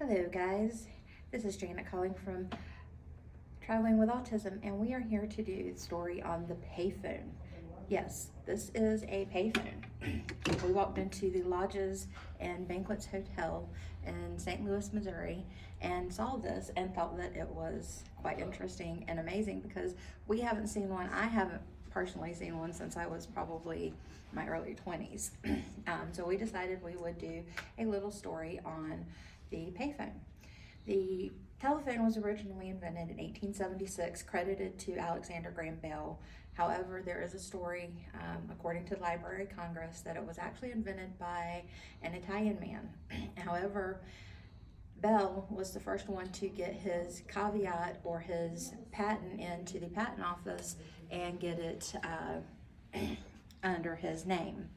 Hello guys, this is Janet calling from Traveling with Autism, and we are here to do the story on the payphone. Yes, this is a payphone. We walked into the Lodges and Banquets Hotel in St. Louis, Missouri, and saw this and thought that it was quite interesting and amazing because we haven't seen one. I haven't personally seen one since I was probably my early 20s. So we decided we would do a little story on the payphone. The telephone was originally invented in 1876, credited to Alexander Graham Bell. However, there is a story, according to the Library of Congress, that it was actually invented by an Italian man. However, Bell was the first one to get his caveat or his patent into the patent office and get it under his name.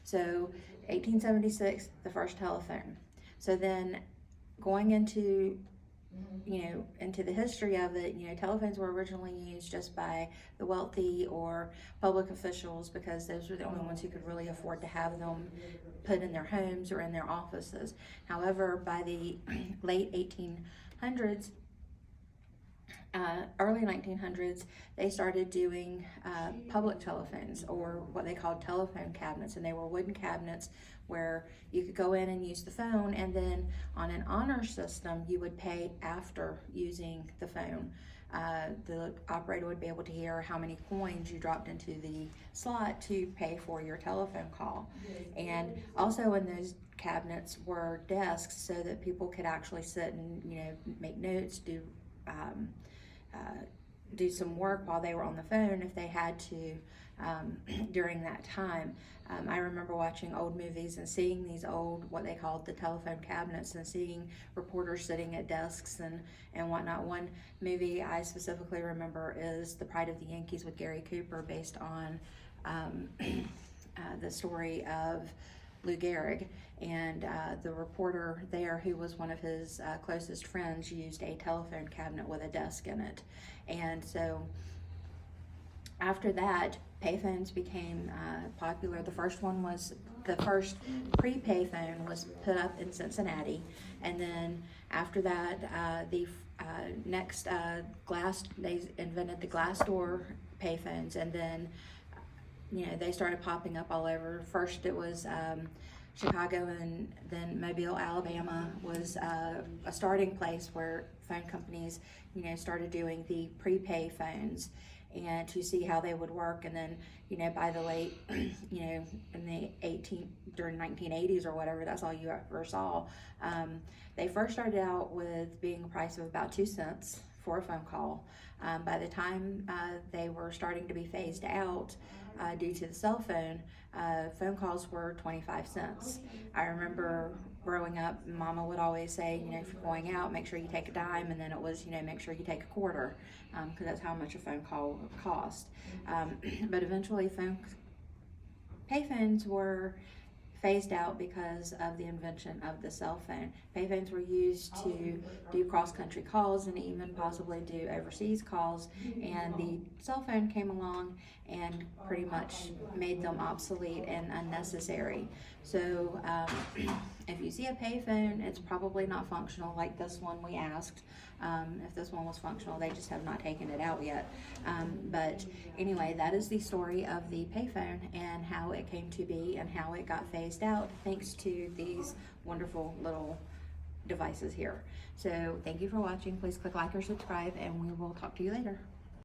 So 1876, the first telephone. So then going into into the history of it, telephones were originally used just by the wealthy or public officials because those were the only ones who could really afford to have them put in their homes or in their offices. However, by the late 1800s, early 1900s, they started doing public telephones, or what they called telephone cabinets, and they were wooden cabinets where you could go in and use the phone, and then on an honor system you would pay after using the phone. The operator would be able to hear how many coins you dropped into the slot to pay for your telephone call. And also in those cabinets were desks so that people could actually sit and make notes, do some work while they were on the phone if they had to during that time. I remember watching old movies and seeing these old, what they called the telephone cabinets, and seeing reporters sitting at desks and whatnot. One movie I specifically remember is The Pride of the Yankees with Gary Cooper, based on the story of Lou Gehrig, and the reporter there, who was one of his closest friends, used a telephone cabinet with a desk in it. And so after that, payphones became popular. The first pre-payphone was put up in Cincinnati, and then after that, the next they invented the glass door payphones, and then they started popping up all over. First it was Chicago, and then Mobile, Alabama was a starting place where phone companies started doing the prepay phones and to see how they would work. And then by the late during 1980s or whatever, that's all you ever saw. They first started out with being a price of about 2 cents for a phone call. By the time they were starting to be phased out due to the cell phone, phone calls were 25 cents. I remember growing up, Mama would always say, if you're going out, make sure you take a dime, and then it was, make sure you take a quarter, because that's how much a phone call would cost. But eventually payphones were phased out because of the invention of the cell phone. Payphones were used to do cross-country calls and even possibly do overseas calls, and the cell phone came along and pretty much made them obsolete and unnecessary. So if you see a payphone, it's probably not functional like this one we asked. If this one was functional, they just have not taken it out yet. But anyway, that is the story of the payphone and how it came to be and how it got phased out thanks to these wonderful little devices here. So thank you for watching. Please click like or subscribe, and we will talk to you later.